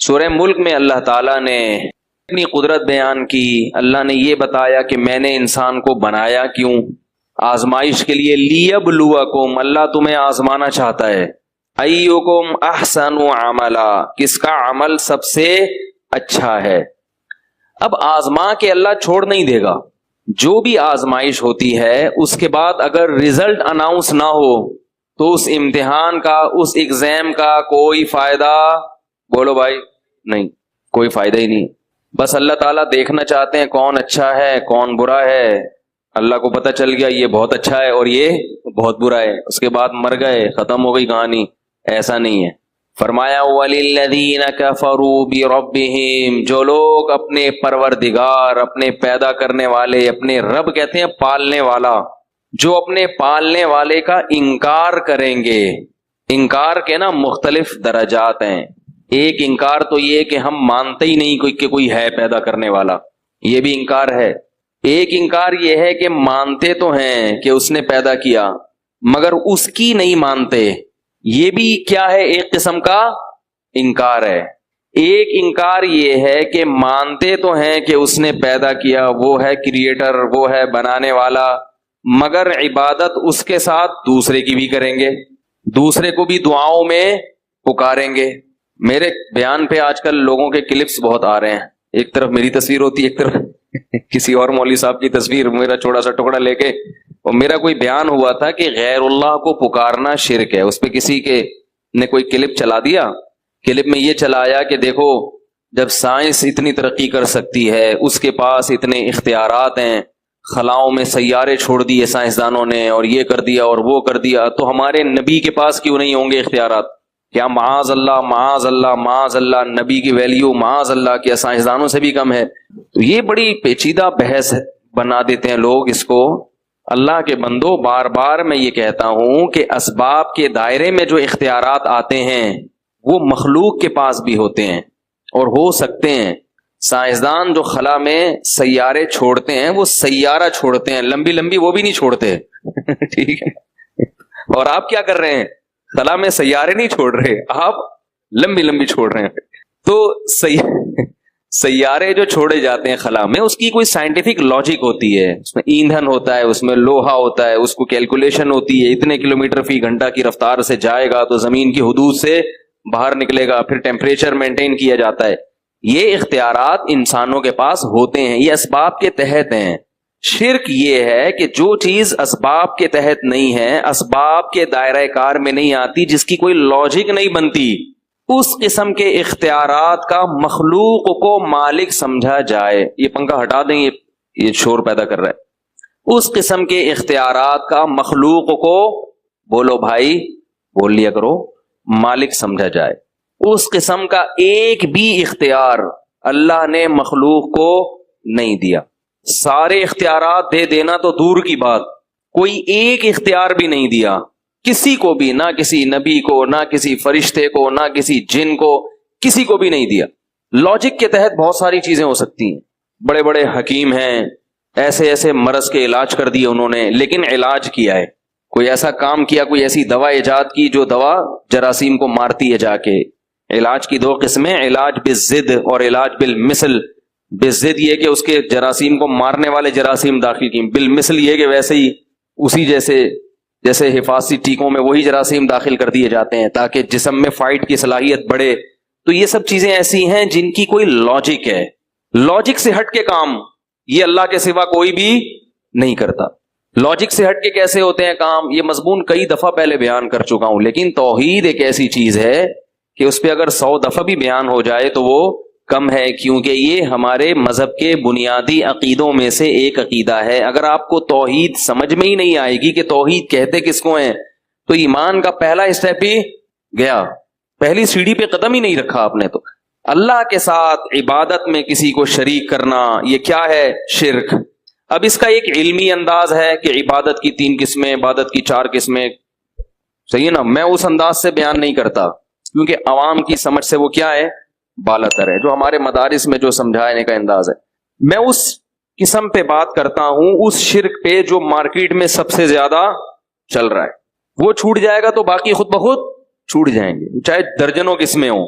سورہ ملک میں اللہ تعالیٰ نے اپنی قدرت بیان کی. اللہ نے یہ بتایا کہ میں نے انسان کو بنایا کیوں؟ آزمائش کے لیے. لیبلوکم، اللہ تمہیں آزمانا چاہتا ہے. ایکم احسن عملا، کس کا عمل سب سے اچھا ہے. اب آزما کے اللہ چھوڑ نہیں دے گا. جو بھی آزمائش ہوتی ہے اس کے بعد اگر رزلٹ اناؤنس نہ ہو تو اس امتحان کا، اس ایگزام کا کوئی فائدہ، بولو بھائی، نہیں، کوئی فائدہ ہی نہیں. بس اللہ تعالیٰ دیکھنا چاہتے ہیں کون اچھا ہے کون برا ہے. اللہ کو پتہ چل گیا یہ بہت اچھا ہے اور یہ بہت برا ہے، اس کے بعد مر گئے، ختم ہو گئی کہانی. ایسا نہیں ہے. فرمایا وَلِلَّذِينَ كَفَرُوا بِرَبِّهِمْ، جو لوگ اپنے پروردگار، اپنے پیدا کرنے والے، اپنے رب کہتے ہیں پالنے والا، جو اپنے پالنے والے کا انکار کریں گے. انکار کے نا مختلف درجات ہیں. ایک انکار تو یہ کہ ہم مانتے ہی نہیں کہ کوئی ہے پیدا کرنے والا، یہ بھی انکار ہے. ایک انکار یہ ہے کہ مانتے تو ہیں کہ اس نے پیدا کیا مگر اس کی نہیں مانتے، یہ بھی کیا ہے؟ ایک قسم کا انکار ہے. ایک انکار یہ ہے کہ مانتے تو ہیں کہ اس نے پیدا کیا، وہ ہے کریٹر، وہ ہے بنانے والا، مگر عبادت اس کے ساتھ دوسرے کی بھی کریں گے، دوسرے کو بھی دعاؤں میں پکاریں گے. میرے بیان پہ آج کل لوگوں کے کلپس بہت آ رہے ہیں، ایک طرف میری تصویر ہوتی ہے، ایک طرف کسی اور مولوی صاحب کی تصویر، میرا چھوٹا سا ٹکڑا لے کے. اور میرا کوئی بیان ہوا تھا کہ غیر اللہ کو پکارنا شرک ہے. اس پہ کسی کے نے کوئی کلپ چلا دیا. کلپ میں یہ چلایا کہ دیکھو جب سائنس اتنی ترقی کر سکتی ہے، اس کے پاس اتنے اختیارات ہیں، خلاؤں میں سیارے چھوڑ دیے سائنسدانوں نے اور یہ کر دیا اور وہ کر دیا، تو ہمارے نبی کے پاس کیوں نہیں ہوں گے اختیارات؟ کیا معاذ اللہ معاذ اللہ معاذ اللہ، نبی کی ویلیو معاذ اللہ کیا سائنسدانوں سے بھی کم ہے؟ تو یہ بڑی پیچیدہ بحث بنا دیتے ہیں لوگ اس کو. اللہ کے بندو، بار بار میں یہ کہتا ہوں کہ اسباب کے دائرے میں جو اختیارات آتے ہیں وہ مخلوق کے پاس بھی ہوتے ہیں اور ہو سکتے ہیں. سائنسدان جو خلا میں سیارے چھوڑتے ہیں وہ سیارہ چھوڑتے ہیں، لمبی لمبی وہ بھی نہیں چھوڑتے. ٹھیک ہے، اور آپ کیا کر رہے ہیں؟ خلا میں سیارے نہیں چھوڑ رہے، آپ لمبی لمبی چھوڑ رہے ہیں. تو سیارے جو چھوڑے جاتے ہیں خلا میں، اس کی کوئی سائنٹیفک لاجک ہوتی ہے، اس میں ایندھن ہوتا ہے، اس میں لوہا ہوتا ہے، اس کو کیلکولیشن ہوتی ہے، اتنے کلومیٹر فی گھنٹہ کی رفتار سے جائے گا تو زمین کی حدود سے باہر نکلے گا، پھر ٹیمپریچر مینٹین کیا جاتا ہے. یہ اختیارات انسانوں کے پاس ہوتے ہیں، یہ اسباب کے تحت ہیں. شرک یہ ہے کہ جو چیز اسباب کے تحت نہیں ہے، اسباب کے دائرہ کار میں نہیں آتی، جس کی کوئی لاجک نہیں بنتی، اس قسم کے اختیارات کا مخلوق کو مالک سمجھا جائے. یہ پنکھا ہٹا دیں، یہ شور پیدا کر رہا ہے. اس قسم کے اختیارات کا مخلوق کو، بولو بھائی، بول لیا کرو، مالک سمجھا جائے. اس قسم کا ایک بھی اختیار اللہ نے مخلوق کو نہیں دیا. سارے اختیارات دے دینا تو دور کی بات، کوئی ایک اختیار بھی نہیں دیا کسی کو بھی، نہ کسی نبی کو، نہ کسی فرشتے کو، نہ کسی جن کو، کسی کو بھی نہیں دیا. لاجک کے تحت بہت ساری چیزیں ہو سکتی ہیں. بڑے بڑے حکیم ہیں، ایسے ایسے مرض کے علاج کر دیے انہوں نے، لیکن علاج کیا ہے، کوئی ایسا کام کیا، کوئی ایسی دوا ایجاد کی جو دوا جراثیم کو مارتی ہے جا کے. علاج کی دو قسمیں، علاج بالضد اور علاج بالمثل. بالضد یہ کہ اس کے جراثیم کو مارنے والے جراثیم داخل کی، بالمثل یہ کہ ویسے ہی اسی جیسے حفاظتی ٹیکوں میں وہی جراثیم داخل کر دیے جاتے ہیں تاکہ جسم میں فائٹ کی صلاحیت بڑھے. تو یہ سب چیزیں ایسی ہیں جن کی کوئی لاجک ہے. لاجک سے ہٹ کے کام یہ اللہ کے سوا کوئی بھی نہیں کرتا. لاجک سے ہٹ کے کیسے ہوتے ہیں کام، یہ مضمون کئی دفعہ پہلے بیان کر چکا ہوں. لیکن توحید ایک ایسی چیز ہے کہ اس پہ اگر 100 دفعہ بھی بیان ہو جائے تو وہ کم ہے، کیونکہ یہ ہمارے مذہب کے بنیادی عقیدوں میں سے ایک عقیدہ ہے. اگر آپ کو توحید سمجھ میں ہی نہیں آئے گی کہ توحید کہتے کس کو ہیں، تو ایمان کا پہلا اسٹیپ ہی گیا، پہلی سیڑھی پہ قدم ہی نہیں رکھا آپ نے. تو اللہ کے ساتھ عبادت میں کسی کو شریک کرنا، یہ کیا ہے؟ شرک. اب اس کا ایک علمی انداز ہے کہ عبادت کی 3 قسمیں، عبادت کی 4 قسمیں، صحیح ہے نا. میں اس انداز سے بیان نہیں کرتا کیونکہ عوام کی سمجھ سے وہ کیا ہے؟ بالاتر ہے. جو ہمارے مدارس میں جو سمجھانے کا انداز ہے، میں اس قسم پہ بات کرتا ہوں، اس شرک پہ جو مارکیٹ میں سب سے زیادہ چل رہا ہے. وہ چھوٹ جائے گا تو باقی خود بخود چھوٹ جائیں گے، چاہے درجنوں قسمیں ہوں.